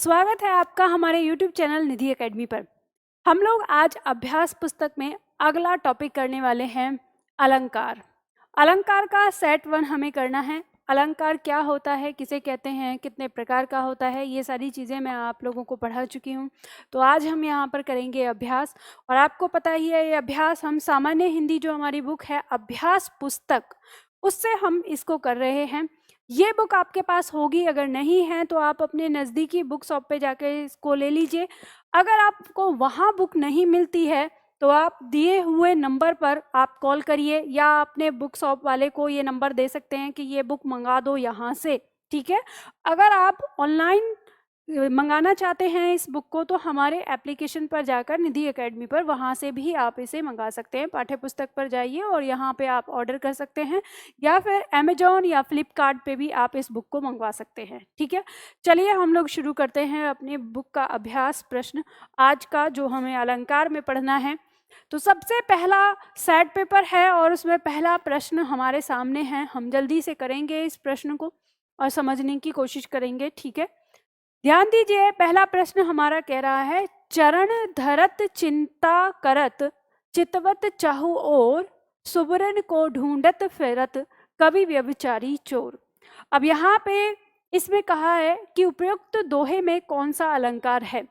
स्वागत है आपका हमारे YouTube चैनल निधि एकेडमी पर। हम लोग आज अभ्यास पुस्तक में अगला टॉपिक करने वाले हैं अलंकार। अलंकार का सेट 1 हमें करना है। अलंकार क्या होता है, किसे कहते हैं, कितने प्रकार का होता है, ये सारी चीज़ें मैं आप लोगों को पढ़ा चुकी हूँ। तो आज हम यहाँ पर करेंगे अभ्यास। और आपको पता ही है ये अभ्यास हम सामान्य हिंदी जो हमारी बुक है अभ्यास पुस्तक, उससे हम इसको कर रहे हैं। ये बुक आपके पास होगी, अगर नहीं है तो आप अपने नज़दीकी बुक शॉप पे जाकर इसको ले लीजिए। अगर आपको वहाँ बुक नहीं मिलती है तो आप दिए हुए नंबर पर आप कॉल करिए या अपने बुक शॉप वाले को ये नंबर दे सकते हैं कि ये बुक मंगा दो यहाँ से, ठीक है। अगर आप ऑनलाइन मंगाना चाहते हैं इस बुक को तो हमारे एप्लीकेशन पर जाकर निधि एकेडमी पर वहाँ से भी आप इसे मंगा सकते हैं। पाठ्य पुस्तक पर जाइए और यहाँ पे आप ऑर्डर कर सकते हैं या फिर अमेजोन या फ्लिपकार्ट पे भी आप इस बुक को मंगवा सकते हैं, ठीक है। चलिए हम लोग शुरू करते हैं अपने बुक का अभ्यास प्रश्न आज का, जो हमें अलंकार में पढ़ना है। तो सबसे पहला सेट पेपर है और उसमें पहला प्रश्न हमारे सामने है। हम जल्दी से करेंगे इस प्रश्न को और समझने की कोशिश करेंगे, ठीक है। ध्यान दीजिए, पहला प्रश्न हमारा कह रहा है, चरण धरत चिंता करत चितवत चाहु ओर सुबरन को ढूंढत फिरत कवि व्यभिचारी चोर। अब यहाँ पे इसमें कहा है कि उपयुक्त दोहे में कौन सा अलंकार है।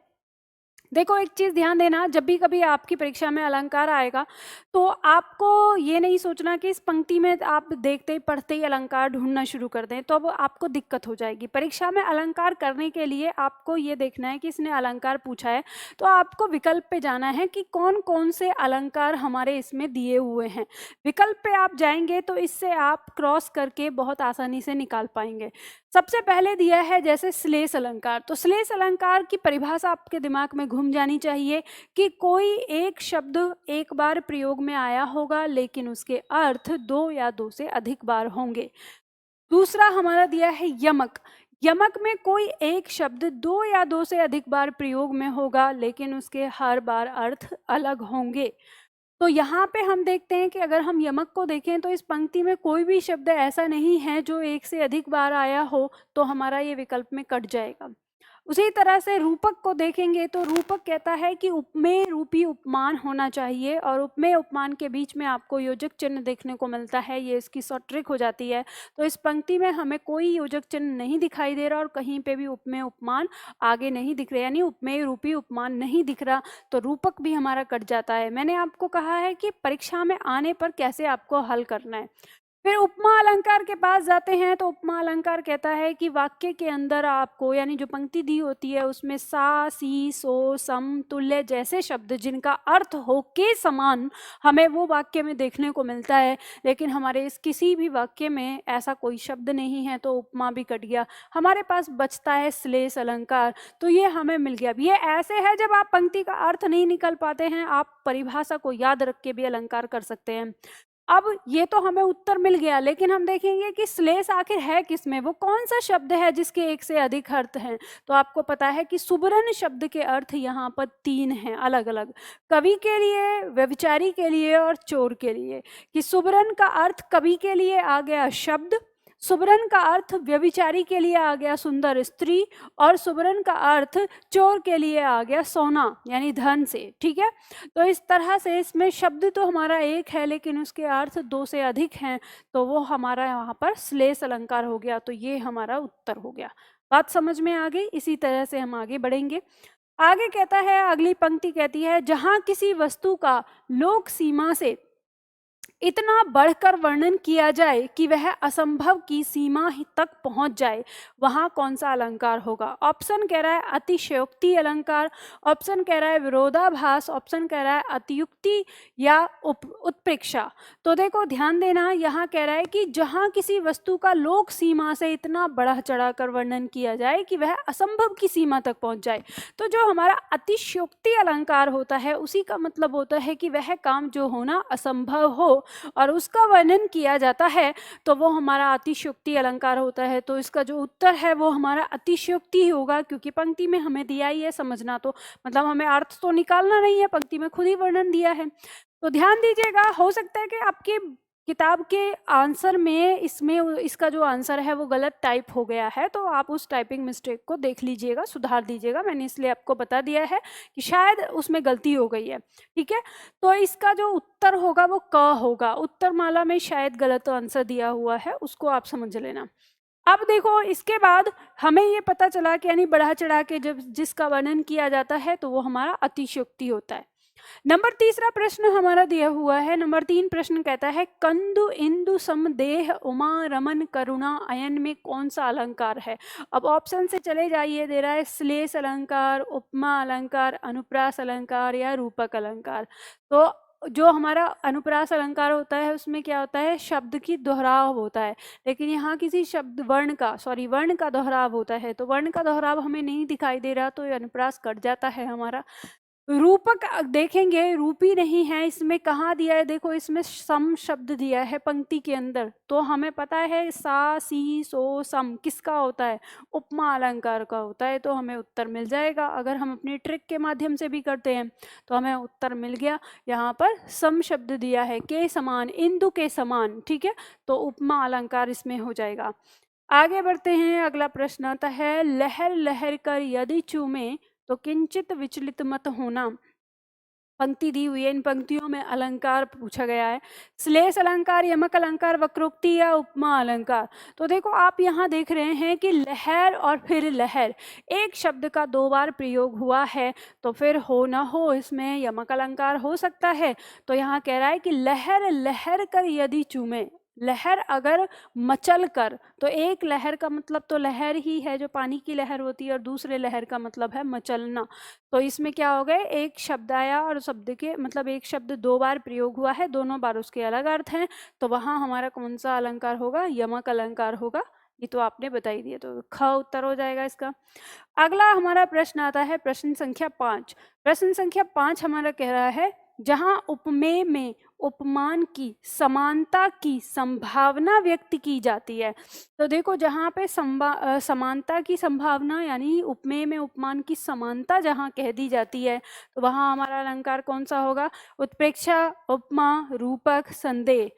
देखो एक चीज़ ध्यान देना, जब भी कभी आपकी परीक्षा में अलंकार आएगा तो आपको ये नहीं सोचना कि इस पंक्ति में आप देखते ही पढ़ते ही अलंकार ढूंढना शुरू कर दें, तो अब आपको दिक्कत हो जाएगी। परीक्षा में अलंकार करने के लिए आपको ये देखना है कि इसने अलंकार पूछा है तो आपको विकल्प पे जाना है कि कौन कौन से अलंकार हमारे इसमें दिए हुए हैं। विकल्प पे आप जाएंगे तो इससे आप क्रॉस करके बहुत आसानी से निकाल पाएंगे। सबसे पहले दिया है जैसे श्लेष अलंकार, तो श्लेष अलंकार की परिभाषा आपके दिमाग में घूम जानी चाहिए कि कोई एक शब्द एक बार प्रयोग में आया होगा लेकिन उसके अर्थ 2 या 2 से अधिक बार होंगे। दूसरा हमारा दिया है यमक। यमक में कोई एक शब्द 2 या 2 से अधिक बार प्रयोग में होगा लेकिन उसके हर बार अर्थ अलग होंगे। तो यहाँ पे हम देखते हैं कि अगर हम यमक को देखें तो इस पंक्ति में कोई भी शब्द ऐसा नहीं है जो एक से अधिक बार आया हो, तो हमारा ये विकल्प में कट जाएगा। उसी तरह से रूपक को देखेंगे तो रूपक कहता है कि उपमेय रूपी उपमान होना चाहिए और उपमेय उपमान के बीच में आपको योजक चिन्ह देखने को मिलता है, ये इसकी शॉर्ट ट्रिक हो जाती है। तो इस पंक्ति में हमें कोई योजक चिन्ह नहीं दिखाई दे रहा और कहीं पे भी उपमेय उपमान आगे नहीं दिख रहे, यानी उपमेय रूपी उपमान नहीं दिख रहा, तो रूपक भी हमारा कट जाता है। मैंने आपको कहा है कि परीक्षा में आने पर कैसे आपको हल करना है। फिर उपमा अलंकार के पास जाते हैं तो उपमा अलंकार कहता है कि वाक्य के अंदर आपको, यानी जो पंक्ति दी होती है उसमें सा, सी, सो, सम, तुल्य जैसे शब्द जिनका अर्थ हो के समान हमें वो वाक्य में देखने को मिलता है, लेकिन हमारे इस किसी भी वाक्य में ऐसा कोई शब्द नहीं है, तो उपमा भी कट गया। हमारे पास बचता है श्लेष अलंकार, तो ये हमें मिल गया। ये ऐसे है जब आप पंक्ति का अर्थ नहीं निकल पाते हैं, आप परिभाषा को याद रख के भी अलंकार कर सकते हैं। अब ये तो हमें उत्तर मिल गया, लेकिन हम देखेंगे कि श्लेष आखिर है किसमें, वो कौन सा शब्द है जिसके एक से अधिक अर्थ हैं। तो आपको पता है कि सुबरन शब्द के अर्थ यहाँ पर 3 हैं अलग अलग, कवि के लिए, व्यभिचारी के लिए और चोर के लिए। कि सुबरन का अर्थ कवि के लिए आ गया शब्द, सुबरन का अर्थ व्यभिचारी के लिए आ गया सुंदर स्त्री, और सुबरन का अर्थ चोर के लिए आ गया सोना यानी धन से, ठीक है। तो इस तरह से इसमें शब्द तो हमारा एक है लेकिन उसके अर्थ 2 से अधिक हैं, तो वो हमारा यहाँ पर श्लेष अलंकार हो गया। तो ये हमारा उत्तर हो गया। बात समझ में आ गई। इसी तरह से हम आगे बढ़ेंगे। आगे कहता है, अगली पंक्ति कहती है, जहां किसी वस्तु का लोक सीमा से इतना बढ़कर वर्णन किया जाए कि वह असंभव की सीमा तक पहुंच जाए, वहां कौन सा अलंकार होगा। ऑप्शन कह रहा है अतिशयोक्ति अलंकार, ऑप्शन कह रहा है विरोधाभास, ऑप्शन कह रहा है अतियुक्ति या उत्प्रेक्षा। तो देखो ध्यान देना, यहाँ कह रहा है कि जहां किसी वस्तु का लोक सीमा से इतना बढ़ा चढ़ाकर वर्णन किया जाए कि वह असंभव की सीमा तक पहुंच जाए। तो जो हमारा अतिशयोक्ति अलंकार होता है उसी का मतलब होता है कि वह काम जो होना असंभव हो और उसका वर्णन किया जाता है, तो वो हमारा अतिशयोक्ति अलंकार होता है। तो इसका जो उत्तर है वो हमारा अतिशयोक्ति ही होगा, क्योंकि पंक्ति में हमें दिया ही है, समझना तो मतलब हमें अर्थ तो निकालना नहीं है, पंक्ति में खुद ही वर्णन दिया है। तो ध्यान दीजिएगा, हो सकता है कि आपकी किताब के आंसर में इसमें इसका जो आंसर है वो गलत टाइप हो गया है, तो आप उस टाइपिंग मिस्टेक को देख लीजिएगा, सुधार दीजिएगा। मैंने इसलिए आपको बता दिया है कि शायद उसमें गलती हो गई है, ठीक है। तो इसका जो उत्तर होगा वो क होगा, उत्तर माला में शायद गलत आंसर दिया हुआ है, उसको आप समझ लेना। अब देखो इसके बाद हमें ये पता चला कि यानी बढ़ा चढ़ा के जब जिसका वर्णन किया जाता है तो वो हमारा अतिशयोक्ति होता है। नंबर तीसरा प्रश्न हमारा दिया हुआ है, नंबर 3 प्रश्न कहता है कंदु इंदु समदेह उमा रमन करुणा अयन में कौन सा अलंकार है। अब ऑप्शन से चले जाइए, दे रहा है श्लेष अलंकार, उपमा अलंकार, अनुप्रास अलंकार या रूपक अलंकार। तो जो हमारा अनुप्रास अलंकार होता है उसमें क्या होता है, शब्द की दोहराव होता है, लेकिन यहाँ किसी शब्द वर्ण का दोहराव होता है, तो वर्ण का दोहराव हमें नहीं दिखाई दे रहा, तो ये अनुप्रास कट जाता है हमारा। रूपक देखेंगे, रूपी नहीं है, इसमें कहाँ दिया है, देखो इसमें सम शब्द दिया है पंक्ति के अंदर, तो हमें पता है सा सी सो सम किसका होता है, उपमा अलंकार का होता है, तो हमें उत्तर मिल जाएगा। अगर हम अपनी ट्रिक के माध्यम से भी करते हैं तो हमें उत्तर मिल गया। यहाँ पर सम शब्द दिया है, के समान, इंदु के समान, ठीक है, तो उपमा अलंकार इसमें हो जाएगा। आगे बढ़ते हैं, अगला प्रश्न आता है लहर लहर कर यदि चूमे तो किंचित विचलित मत होना। पंक्ति दी हुई है, इन पंक्तियों में अलंकार पूछा गया है, श्लेष अलंकार, यमक अलंकार, वक्रोक्ति या उपमा अलंकार। तो देखो आप यहाँ देख रहे हैं कि लहर और फिर लहर, एक शब्द का 2 बार प्रयोग हुआ है, तो फिर हो ना हो इसमें यमक अलंकार हो सकता है। तो यहाँ कह रहा है कि लहर लहर कर यदि चूमे, लहर अगर मचल कर, तो एक लहर का मतलब तो लहर ही है जो पानी की लहर होती है, और दूसरे लहर का मतलब है मचलना। तो इसमें क्या हो गए, एक शब्द आया और शब्द के मतलब एक शब्द 2 बार प्रयोग हुआ है, दोनों बार उसके अलग अर्थ हैं, तो वहाँ हमारा कौन सा अलंकार होगा, यमक अलंकार होगा। ये तो आपने बता ही दिया, तो ख उत्तर हो जाएगा इसका। अगला हमारा प्रश्न आता है प्रश्न संख्या 5। प्रश्न संख्या 5 हमारा कह रहा है जहां उपमेय में उपमान की समानता की संभावना व्यक्त की जाती है। तो देखो जहाँ पे समानता की संभावना यानी उपमेय में उपमान की समानता जहाँ कह दी जाती है, तो वहाँ हमारा अलंकार कौन सा होगा, उत्प्रेक्षा, उपमा, रूपक, संदेह।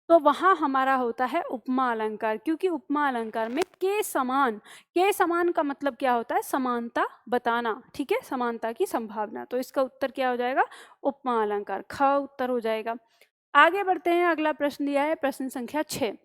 तो वहाँ हमारा होता है उपमा अलंकार, क्योंकि उपमा अलंकार में के समान का मतलब क्या होता है, समानता बताना, ठीक है, समानता की संभावना। तो इसका उत्तर क्या हो जाएगा, उपमा अलंकार, ख उत्तर हो जाएगा। आगे बढ़ते हैं, अगला प्रश्न दिया है प्रश्न संख्या 6।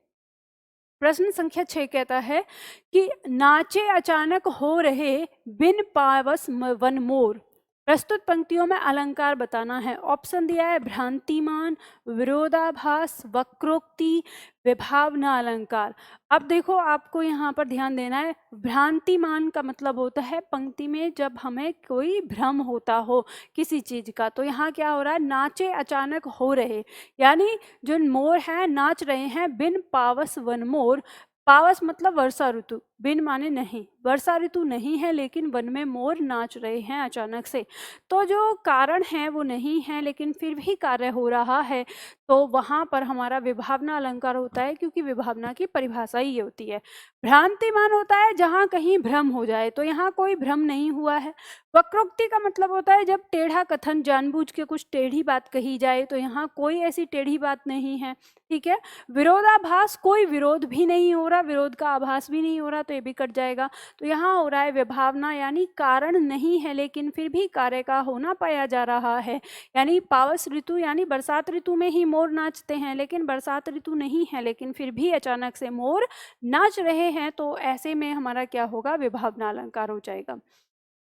प्रश्न संख्या 6 कहता है कि नाचे अचानक हो रहे बिन पावस वन मोर। प्रस्तुत पंक्तियों में अलंकार बताना है। ऑप्शन दिया है भ्रांतिमान, विरोधाभास, वक्रोक्ति, विभावना अलंकार। अब देखो आपको यहाँ पर ध्यान देना है, भ्रांतिमान का मतलब होता है पंक्ति में जब हमें कोई भ्रम होता हो किसी चीज का। तो यहाँ क्या हो रहा है, नाचे अचानक हो रहे, यानी जो मोर हैं नाच रहे हैं, बिन पावस वन मोर। पावस मतलब वर्षा ऋतु, बिन माने नहीं, वर्षा ऋतु नहीं है लेकिन वन में मोर नाच रहे हैं अचानक से। तो जो कारण है वो नहीं है लेकिन फिर भी कार्य हो रहा है, तो वहाँ पर हमारा विभावना अलंकार होता है, क्योंकि विभावना की परिभाषा ही ये होती है। भ्रांतिमान होता है जहाँ कहीं भ्रम हो जाए, तो यहाँ कोई भ्रम नहीं हुआ है। वक्रोक्ति का मतलब होता है जब टेढ़ा कथन, जानबूझ के कुछ टेढ़ी बात कही जाए, तो यहाँ कोई ऐसी टेढ़ी बात नहीं है, ठीक है। विरोधाभास, कोई विरोध भी नहीं हो रहा, विरोध का आभास भी नहीं हो रहा, तो ये भी कट जाएगा। तो यहाँ हो रहा है विभावना, यानी कारण नहीं है लेकिन फिर भी कार्य का होना पाया जा रहा है। यानी पावस ऋतु यानी बरसात ऋतु में ही मोर नाचते हैं, लेकिन बरसात ऋतु नहीं है लेकिन फिर भी अचानक से मोर नाच रहे हैं, तो ऐसे में हमारा क्या होगा, विभावना अलंकार हो जाएगा।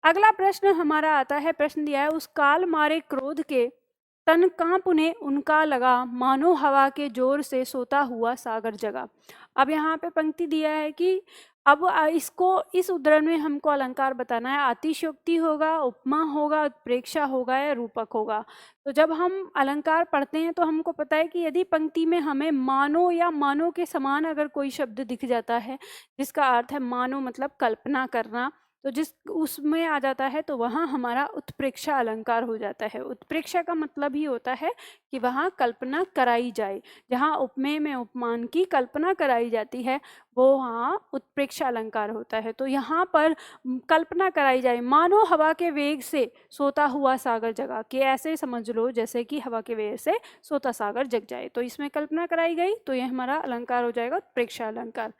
अगला प्रश्न हमारा आता है, प्रश्न दिया है उस काल मारे क्रोध के तन कांप उन्हें उनका लगा, मानो हवा के जोर से सोता हुआ सागर जगा। अब यहाँ पे पंक्ति दिया है कि अब इसको इस उद्धरण में हमको अलंकार बताना है, अतिशयोक्ति होगा, उपमा होगा, उत्प्रेक्षा होगा या रूपक होगा। तो जब हम अलंकार पढ़ते हैं तो हमको पता है कि यदि पंक्ति में हमें मानो या मानो के समान अगर कोई शब्द दिख जाता है जिसका अर्थ है मानो मतलब कल्पना करना, तो जिस उसमें आ जाता है तो वहाँ हमारा उत्प्रेक्षा अलंकार हो जाता है। उत्प्रेक्षा का मतलब ही होता है कि वहाँ कल्पना कराई जाए, जहाँ उपमेय में उपमान की कल्पना कराई जाती है वो वहाँ उत्प्रेक्षा अलंकार होता है। तो यहाँ पर कल्पना कराई जाए, मानो हवा के वेग से सोता हुआ सागर जगा, कि ऐसे समझ लो जैसे कि हवा के वेग से सोता सागर जग जाए, तो इसमें कल्पना कराई गई, तो यह हमारा अलंकार हो जाएगा उत्प्रेक्षा अलंकार।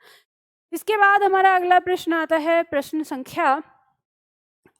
इसके बाद हमारा अगला प्रश्न आता है, प्रश्न संख्या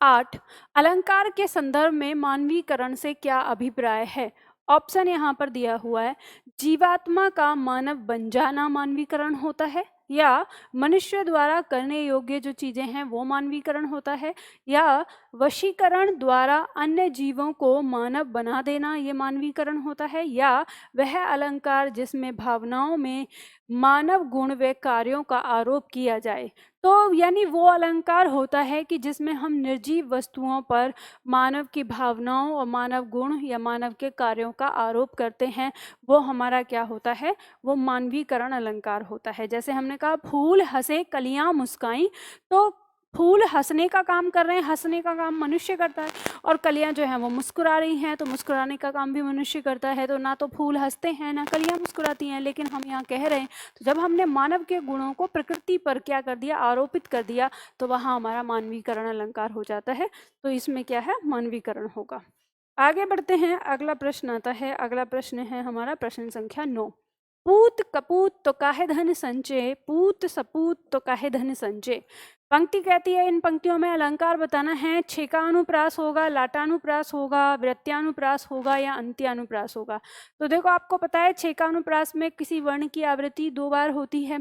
8। अलंकार के संदर्भ में मानवीकरण से क्या अभिप्राय है? ऑप्शन यहाँ पर दिया हुआ है, जीवात्मा का मानव बन जाना मानवीकरण होता है, या मनुष्य द्वारा करने योग्य जो चीजें हैं वो मानवीकरण होता है, या वशीकरण द्वारा अन्य जीवों को मानव बना देना ये मानवीकरण होता है, या वह अलंकार जिसमें भावनाओं में मानव गुण व कार्यों का आरोप किया जाए। तो यानी वो अलंकार होता है कि जिसमें हम निर्जीव वस्तुओं पर मानव की भावनाओं और मानव गुण या मानव के कार्यों का आरोप करते हैं, वो हमारा क्या होता है, वो मानवीकरण अलंकार होता है। जैसे हमने कहा फूल हंसे कलियां मुस्काई, तो फूल हंसने का काम कर रहे हैं, हंसने का काम मनुष्य करता है, और कलियां जो हैं वो मुस्कुरा रही हैं, तो मुस्कुराने का काम भी मनुष्य करता है। तो ना तो फूल हंसते हैं ना कलियां मुस्कुराती हैं, लेकिन हम यहाँ कह रहे हैं, तो जब हमने मानव के गुणों को प्रकृति पर क्या कर दिया, आरोपित कर दिया, तो वहाँ हमारा मानवीकरण अलंकार हो जाता है। तो इसमें क्या है, मानवीकरण होगा। आगे बढ़ते हैं, अगला प्रश्न आता है। अगला प्रश्न है हमारा प्रश्न संख्या 9। पूत कपूत तो काहे धन संचय, पूत सपूत तो काहे धन संचय। पंक्ति कहती है इन पंक्तियों में अलंकार बताना है, छेकानुप्रास होगा, लाटानुप्रास होगा, वृत्त्यानुप्रास होगा, या अंत्यानुप्रास होगा। तो देखो आपको पता है छेकानुप्रास में किसी वर्ण की आवृत्ति 2 बार होती है,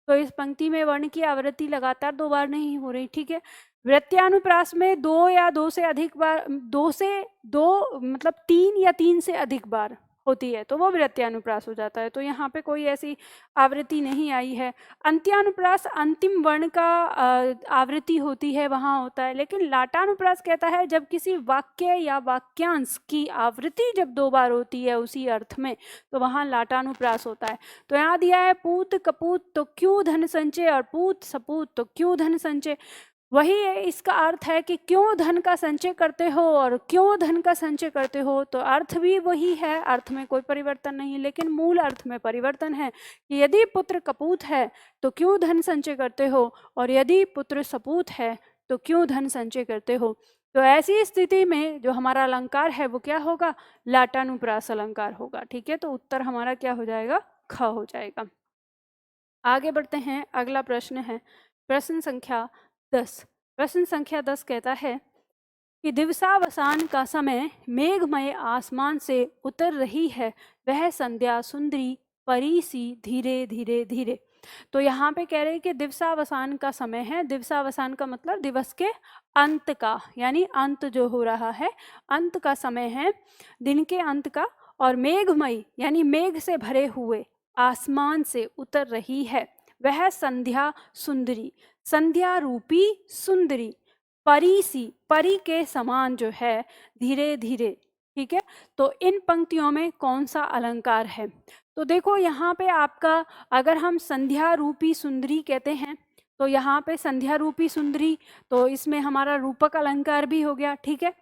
तो इस पंक्ति में वर्ण की आवृत्ति लगातार 2 बार नहीं हो रही, ठीक है। वृत्त्यानुप्रास में 2 या 2 से अधिक बार, 2 से 2 मतलब 3 या 3 से अधिक बार होती है, तो वो वृत्त्यानुप्रास हो जाता है। तो यहाँ पे कोई ऐसी आवृत्ति नहीं आई है। अंत्यानुप्रास अंतिम वर्ण का आवृत्ति होती है, वहाँ होता है। लेकिन लाटानुप्रास कहता है जब किसी वाक्य या वाक्यांश की आवृत्ति जब 2 बार होती है उसी अर्थ में, तो वहाँ लाटानुप्रास होता है। तो यहाँ दिया है पूत कपूत तो क्यों धन संचय, और पूत सपूत तो क्यों धन संचय। वही है, इसका अर्थ है कि क्यों धन का संचय करते हो, और क्यों धन का संचय करते हो, तो अर्थ भी वही है, अर्थ में कोई परिवर्तन नहीं, लेकिन मूल अर्थ में परिवर्तन है कि यदि पुत्र कपूत है तो क्यों धन संचय करते हो, और यदि पुत्र सपूत है तो क्यों धन संचय करते हो। तो ऐसी स्थिति में जो हमारा अलंकार है वो क्या होगा, लाटानुप्रास अलंकार होगा, ठीक है। तो उत्तर हमारा क्या हो जाएगा, ख हो जाएगा। आगे बढ़ते हैं, अगला प्रश्न है प्रश्न संख्या 10। प्रश्न संख्या 10 कहता है कि दिवसावसान का समय मेघमय आसमान से उतर रही है, वह संध्या सुंदरी परी सी धीरे धीरे धीरे। तो यहाँ पे कह रहे हैं कि दिवसावसान का समय है, दिवसावसान का मतलब दिवस के अंत का, यानी अंत जो हो रहा है, अंत का समय है, दिन के अंत का, और मेघमय यानी मेघ से भरे हुए आसमान से उतर रही है, वह संध्या सुंदरी, संध्या रूपी सुंदरी, परी सी, परी के समान जो है, धीरे धीरे, ठीक है। तो इन पंक्तियों में कौन सा अलंकार है, तो देखो यहाँ पे आपका, अगर हम संध्या रूपी सुंदरी कहते हैं तो यहाँ पे संध्या रूपी सुंदरी, तो इसमें हमारा रूपक अलंकार भी हो गया, ठीक है।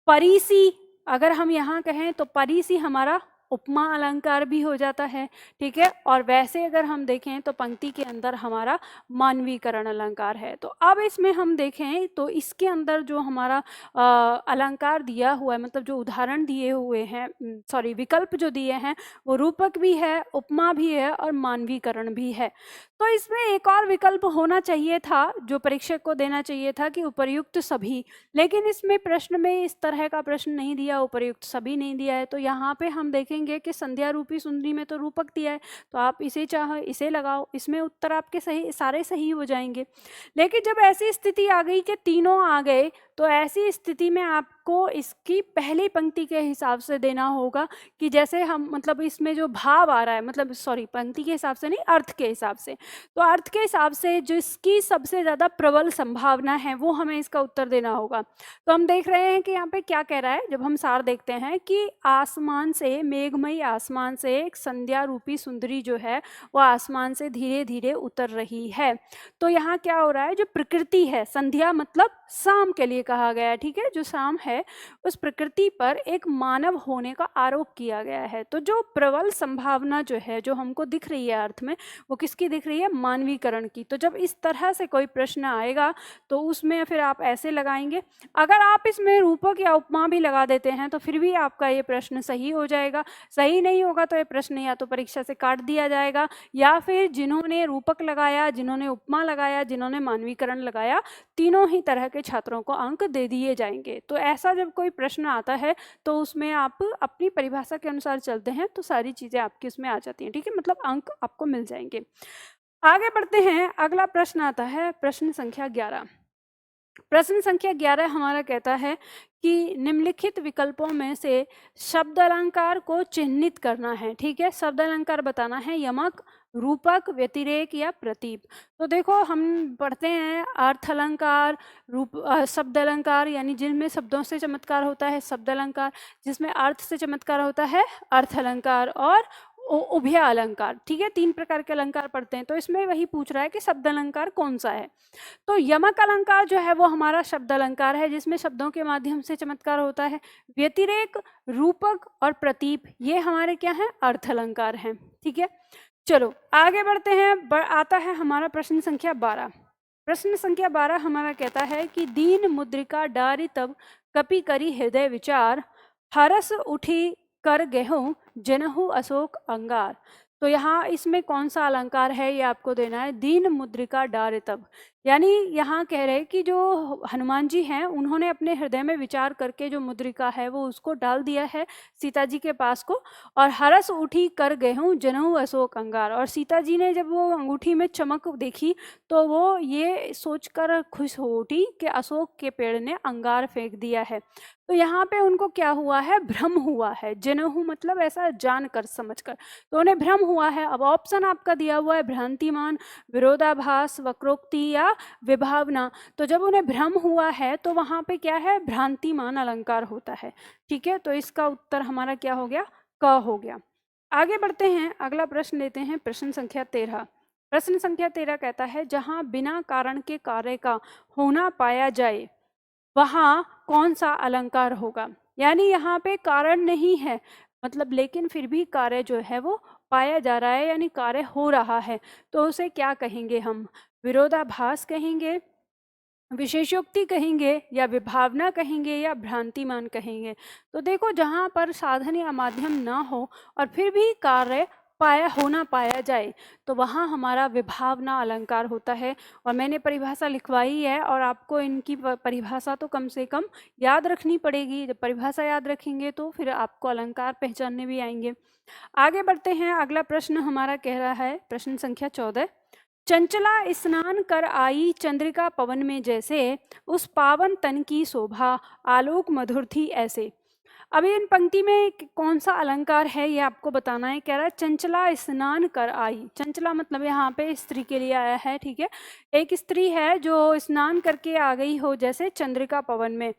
परीसी अगर हम यहाँ कहें तो परीसी हमारा उपमा अलंकार भी हो जाता है, ठीक है। और वैसे अगर हम देखें तो पंक्ति के अंदर हमारा मानवीकरण अलंकार है। तो अब इसमें हम देखें तो इसके अंदर जो हमारा अलंकार दिया हुआ है, मतलब जो उदाहरण दिए हुए हैं, सॉरी विकल्प जो दिए हैं, वो रूपक भी है, उपमा भी है, और मानवीकरण भी है। तो इसमें एक और विकल्प होना चाहिए था जो परीक्षक को देना चाहिए था कि उपर्युक्त सभी, लेकिन इसमें प्रश्न में इस तरह का प्रश्न नहीं दिया, उपर्युक्त सभी नहीं दिया है। तो यहाँ पे हम देखेंगे कि संध्या रूपी सुंदरी में तो रूपक दिया है, तो आप इसे चाहे इसे लगाओ, इसमें उत्तर आपके सही सारे सही हो जाएंगे। लेकिन जब ऐसी स्थिति आ गई कि तीनों आ गए, तो ऐसी स्थिति में आपको इसकी पहली पंक्ति के हिसाब से देना होगा कि जैसे हम मतलब इसमें जो भाव आ रहा है, मतलब सॉरी पंक्ति के हिसाब से नहीं, अर्थ के हिसाब से। तो अर्थ के हिसाब से जिसकी सबसे ज़्यादा प्रबल संभावना है वो हमें इसका उत्तर देना होगा। तो हम देख रहे हैं कि यहाँ पे क्या कह रहा है, जब हम सार देखते हैं कि आसमान से, मेघमयी आसमान से एक संध्या रूपी सुंदरी जो है वो आसमान से धीरे धीरे उतर रही है। तो यहाँ क्या हो रहा है, जो प्रकृति है, संध्या मतलब शाम के लिए कहा गया है, ठीक है, जो शाम है उस प्रकृति पर एक मानव होने का आरोप किया गया है। तो जो प्रबल संभावना जो है जो हमको दिख रही है अर्थ में, वो किसकी दिख रही है, मानवीकरण की। तो जब इस तरह से कोई प्रश्न आएगा तो उसमें फिर आप ऐसे लगाएंगे। अगर आप इसमें रूपक या उपमा भी लगा देते हैं तो फिर भी आपका ये प्रश्न सही हो जाएगा। सही नहीं होगा तो ये प्रश्न या तो परीक्षा से काट दिया जाएगा, या फिर जिन्होंने रूपक लगाया, जिन्होंने उपमा लगाया, जिन्होंने मानवीकरण लगाया, तीनों ही तरह के छात्रों को अंक दे दिए जाएंगे। तो ऐसा जब कोई प्रश्न आता है तो उसमें आप अपनी परिभाषा के अनुसार चलते हैं तो सारी चीजें आपकी उसमें आ जाती हैं, ठीक है, मतलब अंक आपको मिल जाएंगे। आगे बढ़ते हैं, अगला प्रश्न आता है प्रश्न संख्या 11। प्रश्न संख्या 11 हमारा कहता है कि निम्नलिखित विकल्पों में से शब्द अलंकार को चिन्हित करना है, ठीक है, शब्द अलंकार बताना है, यमक, रूपक, व्यतिरेक या प्रतीप। तो देखो हम पढ़ते हैं अर्थ अलंकार, शब्द अलंकार, यानी जिनमें शब्दों से चमत्कार होता है शब्द अलंकार, जिसमें अर्थ से चमत्कार होता है अर्थ अलंकार, और उभय अलंकार, ठीक है, 3 प्रकार के अलंकार पढ़ते हैं। तो इसमें वही पूछ रहा है कि शब्द अलंकार कौन सा है। तो यमक अलंकार जो है वो हमारा शब्द अलंकार है जिसमें शब्दों के माध्यम से चमत्कार होता है। व्यतिरेक, रूपक और प्रतीप ये हमारे क्या हैं, अर्थ अलंकार हैं, ठीक है। चलो आगे बढ़ते हैं, आता है हमारा प्रश्न संख्या 12। प्रश्न संख्या 12 हमारा कहता है कि दीन मुद्रिका डारी तब कपि करी हृदय विचार, हरस उठी कर गेहूं जनहु अशोक अंगार। तो यहाँ इसमें कौन सा अलंकार है ये आपको देना है, दीन मुद्रिका डारे तब, यानी यहाँ कह रहे हैं कि जो हनुमान जी हैं उन्होंने अपने हृदय में विचार करके जो मुद्रिका है वो उसको डाल दिया है सीता जी के पास को, और हरस उठी कर गेहूं जनहु अशोक अंगार, और सीता जी ने जब वो अंगूठी में चमक देखी तो वो ये सोचकर खुश हो उठी कि अशोक के पेड़ ने अंगार फेंक दिया है। तो यहाँ पे उनको क्या हुआ है, भ्रम हुआ है, जनहु मतलब ऐसा जानकर समझकर, तो उन्हें भ्रम हुआ है। अब ऑप्शन आपका दिया हुआ है भ्रांतिमान, विरोधाभास, वक्रोक्ति या विभावना। तो जब उन्हें भ्रम हुआ है तो वहां पे क्या है, भ्रांतिमान अलंकार होता है, ठीक है। तो इसका उत्तर हमारा क्या हो गया, क हो गया। आगे बढ़ते हैं, अगला प्रश्न लेते हैं, प्रश्न संख्या 13। प्रश्न संख्या 13 कहता है जहां बिना कारण के कार्य का होना पाया जाए वहां कौन सा अलंकार होगा। यानी यहाँ पे कारण नहीं है मतलब, लेकिन फिर भी कार्य जो है वो पाया जा रहा है, यानी कार्य हो रहा है, तो उसे क्या कहेंगे हम, विरोधाभास कहेंगे, विशेषोक्ति कहेंगे, या विभावना कहेंगे, या भ्रांतिमान कहेंगे। तो देखो जहाँ पर साधन या माध्यम ना हो और फिर भी कार्य पाया जाए तो वहाँ हमारा विभावना अलंकार होता है। और मैंने परिभाषा लिखवाई है और आपको इनकी परिभाषा तो कम से कम याद रखनी पड़ेगी। जब परिभाषा याद रखेंगे तो फिर आपको अलंकार पहचानने भी आएंगे। आगे बढ़ते हैं, अगला प्रश्न हमारा कह रहा है प्रश्न संख्या 14। चंचला स्नान कर आई चंद्रिका पवन में जैसे, उस पावन तन की शोभा आलोक मधुर थी ऐसे। अभी इन पंक्ति में कौन सा अलंकार है ये आपको बताना है। कह रहा है चंचला स्नान कर आई, चंचला मतलब यहाँ पे स्त्री के लिए आया है, ठीक है। एक स्त्री है जो स्नान करके आ गई हो जैसे चंद्रिका पवन में,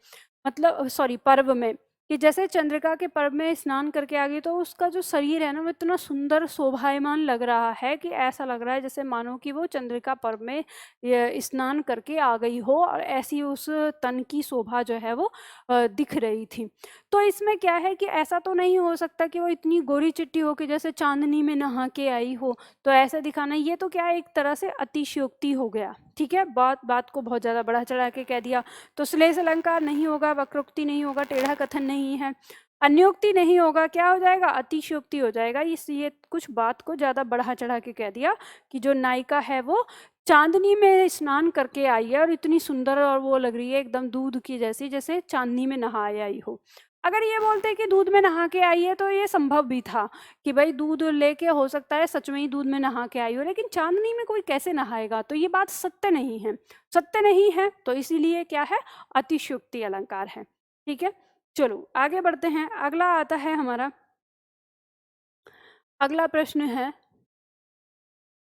मतलब सॉरी पर्व में, कि जैसे चंद्रिका के पर्व में स्नान करके आ गई तो उसका जो शरीर है ना वो इतना सुंदर शोभायमान लग रहा है कि ऐसा लग रहा है जैसे मानो कि वो चंद्रिका पर्व में स्नान करके आ गई हो, और ऐसी उस तन की शोभा जो है वो दिख रही थी। तो इसमें क्या है कि ऐसा तो नहीं हो सकता कि वो इतनी गोरी चिट्टी हो कि जैसे चांदनी में नहा के आई हो, तो ऐसा दिखाना ये तो क्या है, एक तरह से अतिशयोक्ति हो गया, ठीक है। बात को बहुत ज़्यादा बढ़ा चढ़ा के कह दिया। तो श्लेष अलंकार नहीं होगा, वक्रोक्ति नहीं होगा, टेढ़ा कथन नहीं है, अन्योक्ति नहीं होगा, क्या हो जाएगा, अतिशयोक्ति हो जाएगा। ये कुछ बात को ज़्यादा बढ़ा चढ़ा के कह दिया कि जो नायिका है वो चांदनी में स्नान करके आई है और इतनी सुंदर और वो लग रही है एकदम दूध की जैसी, जैसे चांदनी में नहा आई हो। अगर ये बोलते कि दूध में नहा के आई है तो ये संभव भी था कि भाई दूध लेके हो सकता है सच में ही दूध में नहा के आई हो, लेकिन चांदनी में कोई कैसे नहाएगा, तो ये बात सत्य नहीं है, सत्य नहीं है, तो इसीलिए क्या है, अतिशयोक्ति अलंकार है। ठीक है, चलो आगे बढ़ते हैं। अगला आता है हमारा, अगला प्रश्न है,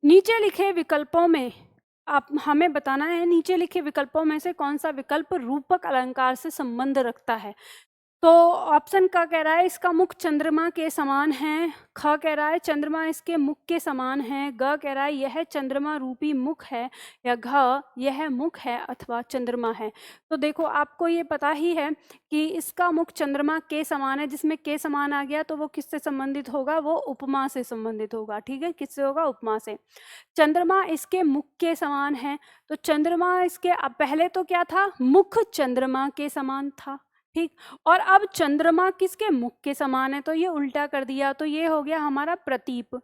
नीचे लिखे विकल्पों में आप हमें बताना है, नीचे लिखे विकल्पों में से कौन सा विकल्प रूपक अलंकार से संबंध रखता है। तो ऑप्शन का कह रहा है इसका मुख चंद्रमा के समान है, ख कह रहा है चंद्रमा इसके मुख के समान है, ग कह रहा है यह चंद्रमा रूपी मुख है, या घ यह मुख है अथवा चंद्रमा है। तो देखो आपको ये पता ही है कि इसका मुख चंद्रमा के समान है, जिसमें के समान आ गया तो वो किससे संबंधित होगा, वो उपमा से संबंधित होगा। ठीक है, किससे होगा, उपमा से। चंद्रमा इसके मुख के समान है, तो चंद्रमा इसके, अब पहले तो क्या था, मुख चंद्रमा के समान था। ठीक, और अब चंद्रमा किसके मुख के समान है, तो ये उल्टा कर दिया, तो ये हो गया हमारा प्रतीप।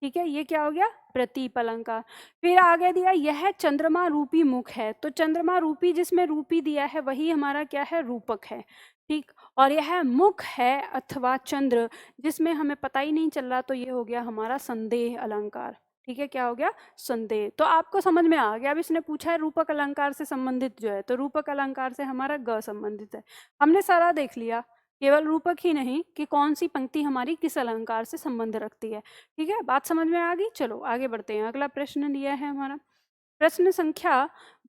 ठीक है, ये क्या हो गया, प्रतीप अलंकार। फिर आगे दिया यह चंद्रमा रूपी मुख है, तो चंद्रमा रूपी, जिसमें रूपी दिया है वही हमारा क्या है, रूपक है। ठीक, और यह मुख है अथवा चंद्र, जिसमें हमें पता ही नहीं चल रहा, तो ये हो गया हमारा संदेह अलंकार। ठीक है, क्या हो गया, संदेह। तो आपको समझ में आ गया। अब इसने पूछा है रूपक अलंकार से संबंधित जो है, तो रूपक अलंकार से हमारा ग संबंधित है। हमने सारा देख लिया, केवल रूपक ही नहीं कि कौन सी पंक्ति हमारी किस अलंकार से संबंध रखती है। ठीक है, बात समझ में आ गई। चलो आगे बढ़ते हैं। अगला प्रश्न दिया है हमारा, प्रश्न संख्या,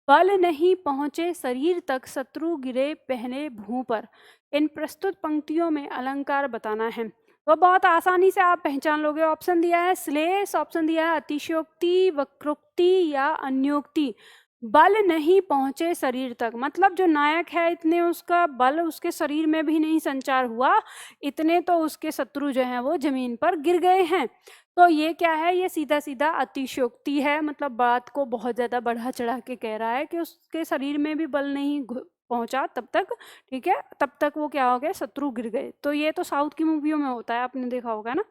बल नहीं पहुंचे शरीर तक शत्रु गिरे पहने भूं पर, इन प्रस्तुत पंक्तियों में अलंकार बताना है। तो बहुत आसानी से आप पहचान लोगे। ऑप्शन दिया है श्लेष, ऑप्शन दिया है अतिशयोक्ति, वक्रोक्ति या अन्योक्ति। बल नहीं पहुंचे शरीर तक, मतलब जो नायक है इतने उसका बल उसके शरीर में भी नहीं संचार हुआ, इतने तो उसके शत्रु जो हैं वो जमीन पर गिर गए हैं। तो ये क्या है, ये सीधा सीधा अतिशयोक्ति है, मतलब बात को बहुत ज्यादा बढ़ा चढ़ा के कह रहा है कि उसके शरीर में भी बल नहीं पहुंचा तब तक। ठीक है, तब तक वो क्या हो गए, शत्रु गिर गए। तो ये तो साउथ की मूवियों में होता है, आपने देखा होगा ना,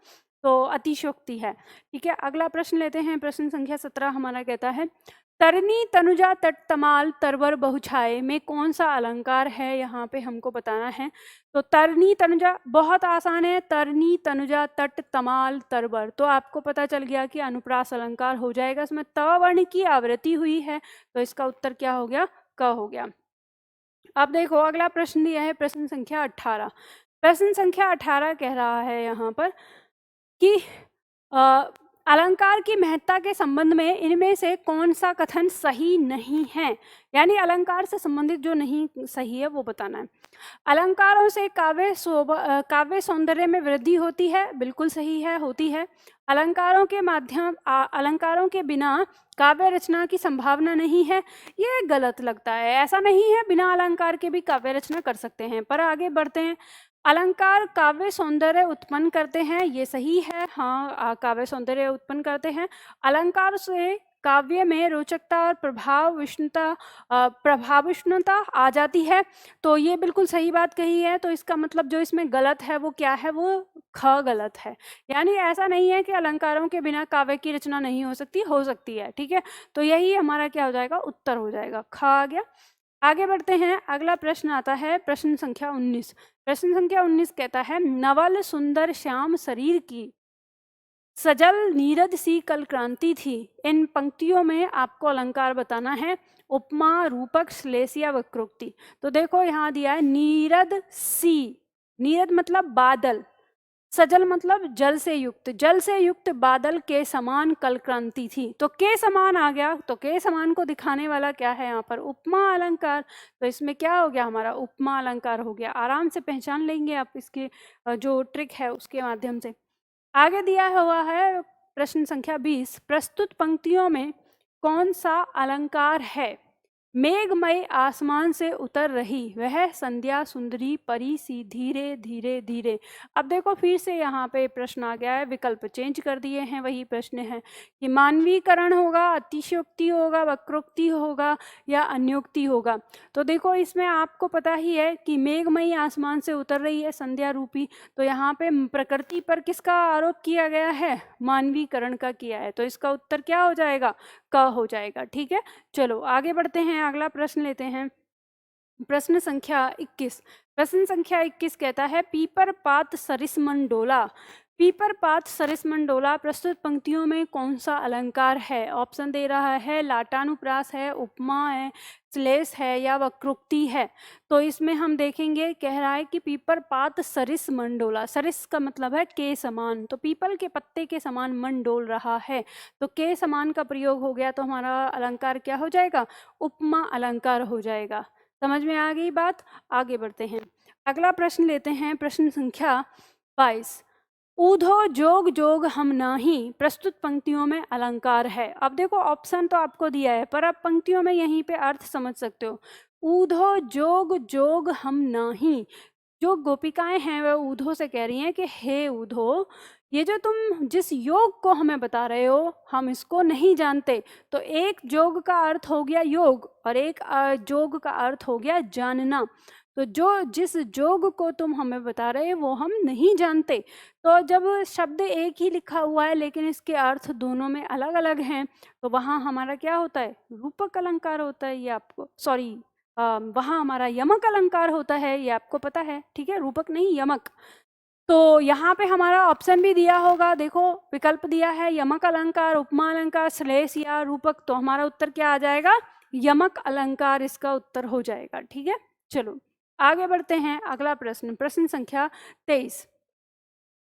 तो अतिशयोक्ति है। ठीक है, अगला प्रश्न लेते हैं। प्रश्न संख्या 17 हमारा कहता है, तरनी तनुजा तट तमाल तरवर बहुछाए में कौन सा अलंकार है, यहाँ पे हमको बताना है। तो तरनी तनुजा बहुत आसान है, तरनी तनुजा तट तमाल तरवर, तो आपको पता चल गया कि अनुप्रास अलंकार हो जाएगा। इसमें त वर्ण की आवृत्ति हुई है, तो इसका उत्तर क्या हो गया, क हो गया। अब देखो अगला प्रश्न दिया है, प्रश्न संख्या 18। प्रश्न संख्या 18 कह रहा है यहाँ पर कि अलंकार की महत्ता के संबंध में इनमें से कौन सा कथन सही नहीं है, यानी अलंकार से संबंधित जो नहीं सही है वो बताना है। अलंकारों से काव्य सौंदर्य में वृद्धि होती है, बिल्कुल सही है, होती है। अलंकारों के बिना काव्य रचना की संभावना नहीं है, ये गलत लगता है। ऐसा नहीं है, बिना अलंकार के भी काव्य रचना कर सकते हैं। पर आगे बढ़ते हैं। अलंकार काव्य सौंदर्य उत्पन्न करते हैं, ये सही है, हाँ काव्य सौंदर्य उत्पन्न करते हैं। अलंकार से काव्य में रोचकता और प्रभाविष्णुता आ जाती है, तो ये बिल्कुल सही बात कही है। तो इसका मतलब जो इसमें गलत है वो क्या है, वो ख गलत है। यानी ऐसा नहीं है कि अलंकारों के बिना काव्य की रचना नहीं हो सकती, हो सकती है। ठीक है, तो यही हमारा क्या हो जाएगा, उत्तर हो जाएगा, ख आ गया। आगे बढ़ते हैं। अगला प्रश्न आता है, प्रश्न संख्या 19। प्रश्न संख्या 19 कहता है, नवल सुंदर श्याम शरीर की सजल नीरद सी कल क्रांति थी, इन पंक्तियों में आपको अलंकार बताना है। उपमा, रूपक, श्लेष या वक्रोक्ति। तो देखो यहाँ दिया है नीरद सी, नीरद मतलब बादल, सजल मतलब जल से युक्त बादल के समान कल क्रांति थी। तो के समान आ गया, तो के समान को दिखाने वाला क्या है यहाँ पर, उपमा अलंकार। तो इसमें क्या हो गया, हमारा उपमा अलंकार हो गया। आराम से पहचान लेंगे आप इसके जो ट्रिक है उसके माध्यम से। आगे दिया हुआ है प्रश्न संख्या 20, प्रस्तुत पंक्तियों में कौन सा अलंकार है। मेघमय आसमान से उतर रही वह संध्या सुंदरी परी सी धीरे धीरे धीरे। अब देखो फिर से यहाँ पे प्रश्न आ गया है, विकल्प चेंज कर दिए हैं। वही प्रश्न है कि मानवीकरण होगा, अतिशयोक्ति होगा, वक्रोक्ति होगा या अन्योक्ति होगा। तो देखो इसमें आपको पता ही है कि मेघमयी आसमान से उतर रही है संध्या रूपी, तो यहाँ पे प्रकृति पर किसका आरोप किया गया है, मानवीकरण का किया है। तो इसका उत्तर क्या हो जाएगा, क हो जाएगा। ठीक है, चलो आगे बढ़ते हैं। अगला प्रश्न लेते हैं। प्रश्न संख्या 21। प्रश्न संख्या 21 कहता है पीपर पात सरिस मंडोला। पीपर पात सरिस मंडोला प्रस्तुत पंक्तियों में कौन सा अलंकार है? ऑप्शन दे रहा है लाटानुप्रास है, उपमा है, श्लेष है या वक्रोक्ति है। तो इसमें हम देखेंगे, कह रहा है कि पीपर पात सरिस मंडोला। सरिस का मतलब है के समान, तो पीपल के पत्ते के समान मन डोल रहा है, तो के समान का प्रयोग हो गया, तो हमारा अलंकार क्या हो जाएगा? उपमा अलंकार हो जाएगा। समझ में आ गई बात? आगे बढ़ते हैं, अगला प्रश्न लेते हैं, प्रश्न संख्या 22। ऊधो जोग जोग हम नाही प्रस्तुत पंक्तियों में अलंकार है। अब देखो ऑप्शन तो आपको दिया है, पर आप पंक्तियों में यहीं पे अर्थ समझ सकते हो। ऊधो जोग जोग हम नाही, जो गोपिकाएं हैं वह ऊधो से कह रही हैं कि हे ऊधो, ये जो तुम जिस योग को हमें बता रहे हो हम इसको नहीं जानते। तो एक जोग का अर्थ हो गया योग और एक जोग का अर्थ हो गया जानना। तो जो जिस जोग को तुम हमें बता रहे हो वो हम नहीं जानते। तो जब शब्द एक ही लिखा हुआ है लेकिन इसके अर्थ दोनों में अलग अलग हैं, तो वहाँ हमारा क्या होता है? रूपक अलंकार होता है। ये आपको सॉरी वहाँ हमारा यमक अलंकार होता है, ये आपको पता है, ठीक है, रूपक नहीं यमक। तो यहाँ पे हमारा ऑप्शन भी दिया होगा, देखो विकल्प दिया है यमक अलंकार, उपमा अलंकार, श्लेष या रूपक। तो हमारा उत्तर क्या आ जाएगा? यमक अलंकार इसका उत्तर हो जाएगा। ठीक है, चलो आगे बढ़ते हैं, अगला प्रश्न, प्रश्न संख्या 23।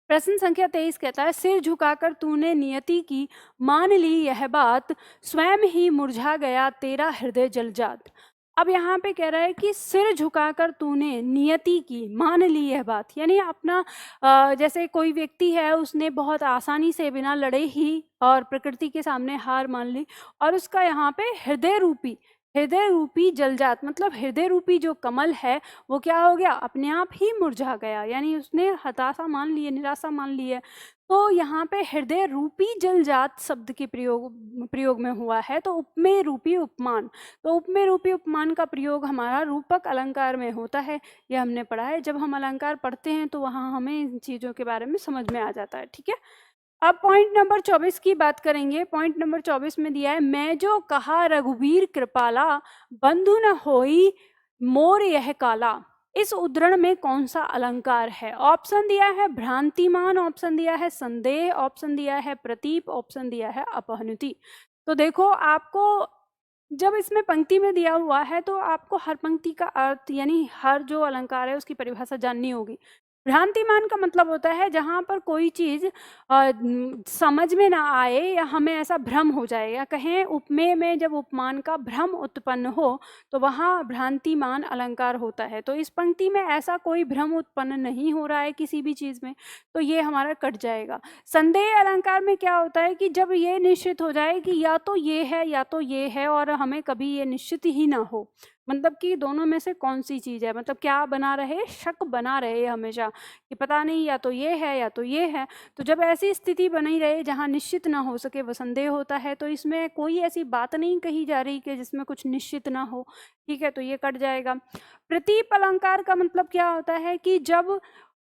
प्रश्न संख्या 23 कहता है सिर झुकाकर तूने नियति की मान ली यह बात, स्वयं ही मुरझा गया तेरा हृदय जलजात। अब यहाँ पे कह रहा है कि सिर झुकाकर तूने नियति की मान ली यह बात, यानी अपना जैसे कोई व्यक्ति है उसने बहुत आसानी से बिना लड़े ही और प्रकृति के सामने हार मान ली, और उसका यहाँ पे हृदय रूपी जलजात, मतलब हृदय रूपी जो कमल है वो क्या हो गया? अपने आप ही मुरझा गया, यानी उसने हताशा मान ली है, निराशा मान ली है। तो यहाँ पे हृदय रूपी जलजात शब्द के प्रयोग में हुआ है, तो उपमेय रूपी उपमान। तो उपमेय रूपी उपमान का प्रयोग हमारा रूपक अलंकार में होता है, ये हमने पढ़ा है। जब हम अलंकार पढ़ते हैं तो वहाँ हमें इन चीज़ों के बारे में समझ में आ जाता है। ठीक है, अब पॉइंट नंबर 24 की बात करेंगे। पॉइंट नंबर 24 में दिया है मैं जो कहा रघुवीर कृपाला, बंधु न होई मोर यह काला। इस उद्धरण में कौन सा अलंकार है? ऑप्शन दिया है भ्रांतिमान, ऑप्शन दिया है संदेह, ऑप्शन दिया है प्रतीप, ऑप्शन दिया है अपहनुति। तो देखो आपको जब इसमें पंक्ति में दिया हुआ है तो आपको हर पंक्ति का अर्थ यानी हर जो अलंकार है उसकी परिभाषा जाननी होगी। भ्रांतिमान का मतलब होता है जहाँ पर कोई चीज़ समझ में ना आए या हमें ऐसा भ्रम हो जाए, या कहें उपमेय में जब उपमान का भ्रम उत्पन्न हो तो वहाँ भ्रांतिमान अलंकार होता है। तो इस पंक्ति में ऐसा कोई भ्रम उत्पन्न नहीं हो रहा है किसी भी चीज़ में, तो ये हमारा कट जाएगा। संदेह अलंकार में क्या होता है कि जब ये निश्चित हो जाए कि या तो ये है या तो ये है और हमें कभी ये निश्चित ही ना हो, मतलब कि दोनों में से कौन सी चीज़ है, मतलब क्या बना रहे? शक बना रहे हमेशा कि पता नहीं या तो ये है या तो ये है। तो जब ऐसी स्थिति बनी रहे जहाँ निश्चित ना हो सके वो संदेह होता है। तो इसमें कोई ऐसी बात नहीं कही जा रही कि जिसमें कुछ निश्चित ना हो। ठीक है, तो ये कट जाएगा। प्रतीप अलंकार का मतलब क्या होता है कि जब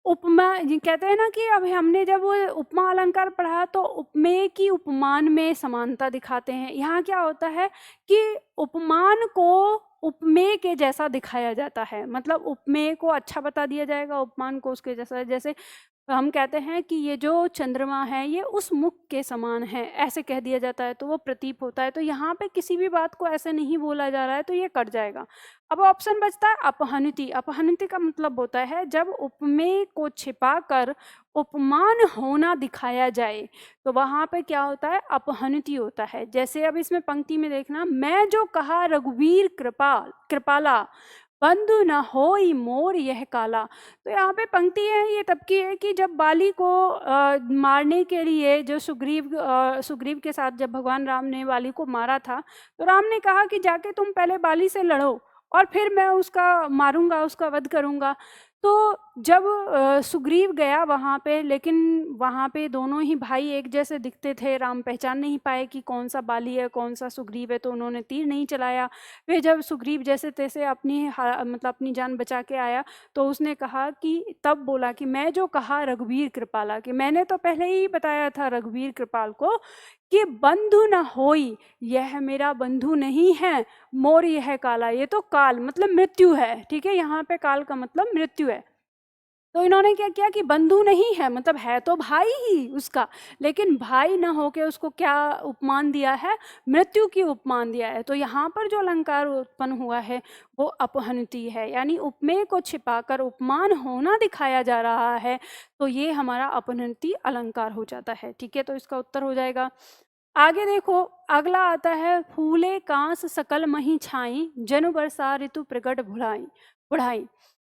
उपमा, ये कहते हैं ना कि अब हमने जब वो उपमा अलंकार पढ़ा तो उपमेय की उपमान में समानता दिखाते हैं। यहाँ क्या होता है कि उपमान को उपमेय के जैसा दिखाया जाता है, मतलब उपमेय को अच्छा बता दिया जाएगा, उपमान को उसके जैसा। जैसे हम कहते हैं कि ये जो चंद्रमा है ये उस मुख के समान है, ऐसे कह दिया जाता है, तो वो प्रतीप होता है। तो यहाँ पे किसी भी बात को ऐसे नहीं बोला जा रहा है, तो ये कट जाएगा। अब ऑप्शन बचता है अपहनुति। अपहनुति का मतलब होता है जब उपमेय को छिपाकर उपमान होना दिखाया जाए, तो वहां पे क्या होता है? अपहनुति होता है। जैसे अब इसमें पंक्ति में देखना, मैं जो कहा रघुवीर कृपाला, बंधु न होई मोर यह काला। तो यहाँ पे पंक्ति है ये तब की है कि जब बाली को मारने के लिए जो सुग्रीव के साथ जब भगवान राम ने बाली को मारा था, तो राम ने कहा कि जाके तुम पहले बाली से लड़ो और फिर मैं उसका मारूंगा, उसका वध करूंगा। तो जब सुग्रीव गया वहाँ पे, लेकिन वहाँ पे दोनों ही भाई एक जैसे दिखते थे, राम पहचान नहीं पाए कि कौन सा बाली है कौन सा सुग्रीव है, तो उन्होंने तीर नहीं चलाया। फिर जब सुग्रीव जैसे तैसे मतलब अपनी जान बचा के आया, तो उसने कहा कि तब बोला कि मैं जो कहा रघुवीर कृपाला, कि मैंने तो पहले ही बताया था रघुवीर कृपाल को कि बंधु न होई, यह मेरा बंधु नहीं है, मोर यह काला। ये तो काल मतलब मृत्यु है, ठीक है, यहाँ पे काल का मतलब मृत्यु है। तो इन्होंने क्या किया कि बंधु नहीं है, मतलब है तो भाई ही उसका, लेकिन भाई न होके उसको क्या उपमान दिया है, मृत्यु की उपमान दिया है। तो यहाँ पर जो अलंकार उत्पन्न हुआ है वो अपहनति है, यानी उपमेय को छिपाकर उपमान होना दिखाया जा रहा है, तो ये हमारा अपहनति अलंकार हो जाता है। ठीक है, तो इसका उत्तर हो जाएगा। आगे देखो, अगला आता है, फूले कांस सकल मही छाई, जनु बरसा ऋतु प्रकट भुलाई बुढ़ाई।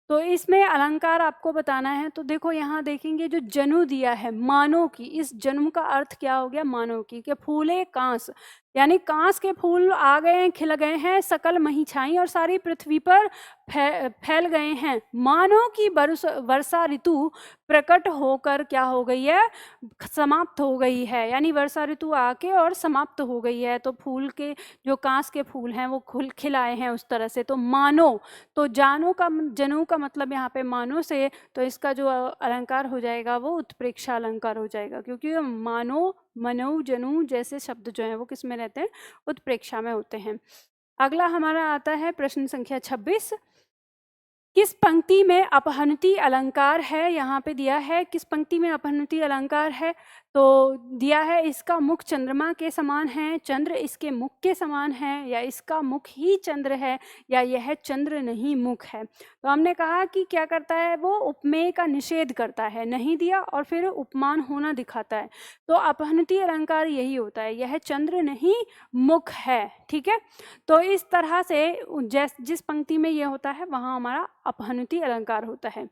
तो इसमें अलंकार आपको बताना है। तो देखो यहाँ देखेंगे जो जनु दिया है मानो की, इस जन्म का अर्थ क्या हो गया, मानो की, कि फूले कांस, यानी कांस के फूल आ गए हैं, खिल गए हैं, सकल मही छाई, और सारी पृथ्वी पर फैल गए हैं, मानो की वर्षा ऋतु प्रकट होकर क्या हो गई है, समाप्त हो गई है, यानी वर्षा ऋतु आके और समाप्त हो गई है। तो फूल के जो कांस के फूल हैं वो खिलाए हैं उस तरह से। तो मानो, तो जानो का जनु का मतलब यहाँ पे मानो से, तो इसका जो अलंकार हो जाएगा वो उत्प्रेक्षा अलंकार हो जाएगा, क्योंकि मानो, मनो, जनु जैसे शब्द जो हैं वो किस में रहते हैं, उत्प्रेक्षा में होते हैं। अगला हमारा आता है प्रश्न संख्या 26। किस पंक्ति में अपहनति अलंकार है, यहाँ पे दिया है किस पंक्ति में अपहनति अलंकार है। तो दिया है इसका मुख चंद्रमा के समान है, चंद्र इसके मुख के समान है, या इसका मुख ही चंद्र है, या यह चंद्र नहीं मुख है। तो हमने कहा कि क्या करता है वो, उपमेय का निषेध करता है, नहीं दिया और फिर उपमान होना दिखाता है। तो अपहनति अलंकार यही होता है, यह चंद्र नहीं मुख है। ठीक है, तो इस तरह से जिस पंक्ति में यह होता है वहां हमारा अपहनति अलंकार होता है।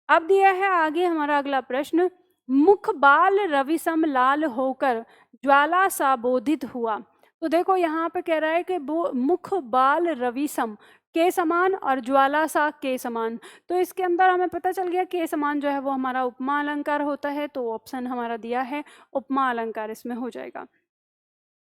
अब दिया है आगे हमारा अगला प्रश्न, मुख बाल रविसम लाल होकर ज्वाला सा बोधित हुआ। तो देखो यहाँ पे कह रहा है कि वो मुख बाल रविसम के समान और ज्वाला सा के समान। तो इसके अंदर हमें पता चल गया के समान जो है वो हमारा उपमा अलंकार होता है, तो ऑप्शन हमारा दिया है उपमा अलंकार इसमें हो जाएगा।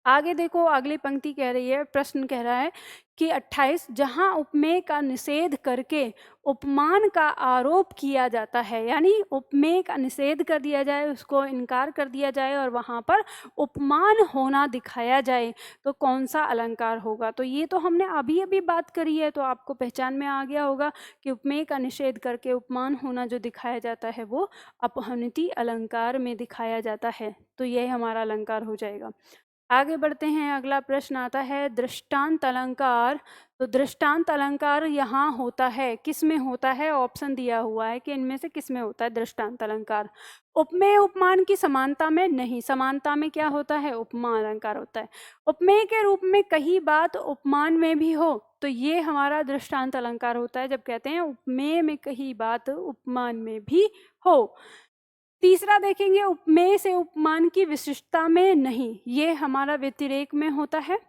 आगे देखो, अगली पंक्ति कह रही है, प्रश्न कह रहा है कि 28, जहां उपमेय का निषेध करके उपमान का आरोप किया जाता है, यानी उपमेय का निषेध कर दिया जाए, उसको इनकार कर दिया जाए और वहां पर उपमान होना दिखाया जाए, तो कौन सा अलंकार होगा। तो ये तो हमने अभी अभी बात करी है, तो आपको पहचान में आ गया होगा कि उपमेय का निषेध करके उपमान होना जो दिखाया जाता है वो अपहनति अलंकार में दिखाया जाता है, तो यह हमारा अलंकार हो जाएगा। आगे बढ़ते हैं, अगला प्रश्न आता है दृष्टांत अलंकार। तो दृष्टांत अलंकार यहाँ होता है, किस में होता है, ऑप्शन दिया हुआ है कि इनमें से किस में होता है दृष्टांत अलंकार। उपमेय उपमान की समानता में नहीं, समानता में क्या होता है, उपमा अलंकार होता है। उपमेय के रूप में कही बात उपमान में भी हो, तो ये हमारा दृष्टांत अलंकार होता है, जब कहते हैं उपमेय में कही बात उपमान में भी हो। तीसरा देखेंगे, उपमेय से उपमान की विशिष्टता में नहीं, ये हमारा व्यतिरेक में होता है।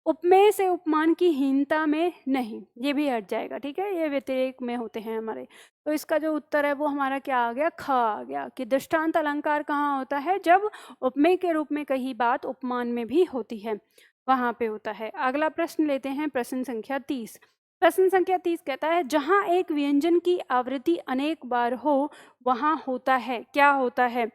उपमेय से उपमान की हीनता में नहीं, ये भी हट जाएगा। ठीक है, ये व्यतिरेक में होते हैं हमारे। तो इसका जो उत्तर है वो हमारा क्या आ गया, ख आ गया, कि दृष्टांत अलंकार कहाँ होता है, जब उपमेय के रूप में कही बात उपमान में भी होती है, वहां पे होता है। अगला प्रश्न लेते हैं, प्रश्न संख्या 30। प्रश्न संख्या 30 कहता है, जहां एक व्यंजन की आवृत्ति अनेक बार हो वहां होता है, क्या होता है,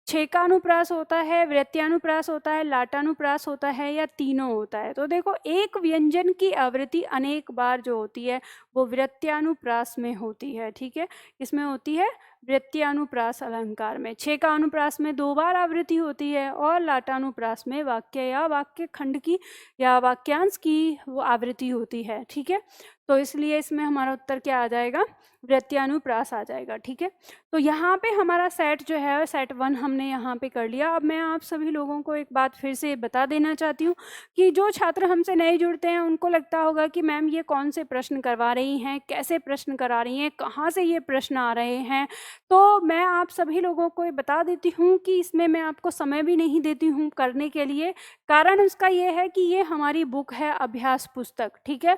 छेकानुप्रास होता है, वृत्यानुप्रास होता है, लाटानुप्रास होता है, या तीनों होता है। तो देखो, एक व्यंजन की आवृत्ति अनेक बार जो होती है वो वृत्यानुप्रास में होती है। ठीक है, इसमें होती है वृत्यानुप्रास अलंकार में। छेकानुप्रास में 2 बार आवृत्ति होती है, और लाटानुप्रास में वाक्य या वाक्य खंड की या वाक्यांश की वो आवृत्ति होती है। ठीक है, तो इसलिए इसमें हमारा उत्तर क्या आ जाएगा, वृत्यानुप्रास आ जाएगा। ठीक है, तो यहाँ पे हमारा सेट जो है सेट 1 हमने यहाँ पे कर लिया। अब मैं आप सभी लोगों को एक बात फिर से बता देना चाहती हूँ कि जो छात्र हमसे नए जुड़ते हैं उनको लगता होगा कि मैम ये कौन से प्रश्न करवा रही हैं, कैसे प्रश्न करा रही हैं, कहाँ से ये प्रश्न आ रहे हैं। तो मैं आप सभी लोगों को बता देती हूँ कि इसमें मैं आपको समय भी नहीं देती हूँ करने के लिए। कारण उसका ये है कि ये हमारी बुक है अभ्यास पुस्तक। ठीक है,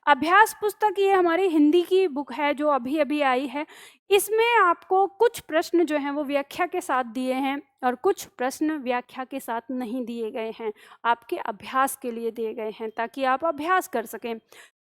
अभ्यास पुस्तक ये हमारी हिंदी की बुक है जो अभी अभी आई है। इसमें आपको कुछ प्रश्न जो हैं वो व्याख्या के साथ दिए हैं और कुछ प्रश्न व्याख्या के साथ नहीं दिए गए हैं, आपके अभ्यास के लिए दिए गए हैं ताकि आप अभ्यास कर सकें।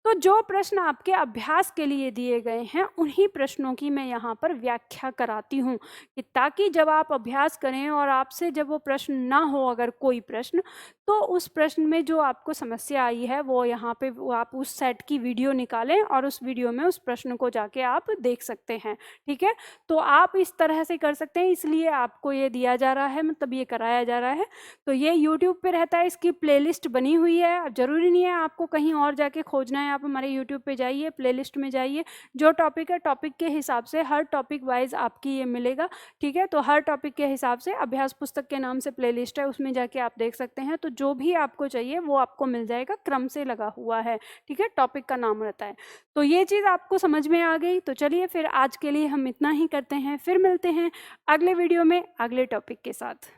तो जो प्रश्न आपके अभ्यास के लिए दिए गए हैं उन्हीं प्रश्नों की मैं यहाँ पर व्याख्या कराती हूँ, कि ताकि जब आप अभ्यास करें और आपसे जब वो प्रश्न ना हो, अगर कोई प्रश्न, तो उस प्रश्न में जो आपको समस्या आई है वो यहाँ पे वो आप उस सेट की वीडियो निकालें और उस वीडियो में उस प्रश्न को जाके आप देख सकते हैं। ठीक है, तो आप इस तरह से कर सकते हैं, इसलिए आपको ये दिया जा रहा है, मतलब ये कराया जा रहा है। तो ये यूट्यूब पे रहता है, इसकी प्लेलिस्ट बनी हुई है। अब जरूरी नहीं है आपको कहीं और जाके खोजना है, आप हमारे यूट्यूब पे जाइए, प्लेलिस्ट में जाइए, जो टॉपिक है टॉपिक के हिसाब से हर टॉपिक वाइज आपकी ये मिलेगा। ठीक है, तो हर टॉपिक के हिसाब से अभ्यास पुस्तक के नाम से प्लेलिस्ट है, उसमें जाके आप देख सकते हैं। तो जो भी आपको चाहिए वो आपको मिल जाएगा, क्रम से लगा हुआ है। ठीक है, टॉपिक का नाम रहता है। तो ये चीज़ आपको समझ में आ गई। तो चलिए फिर आज के लिए हम इतना ही करते हैं, फिर मिलते हैं अगले वीडियो में अगले टॉपिक के साथ।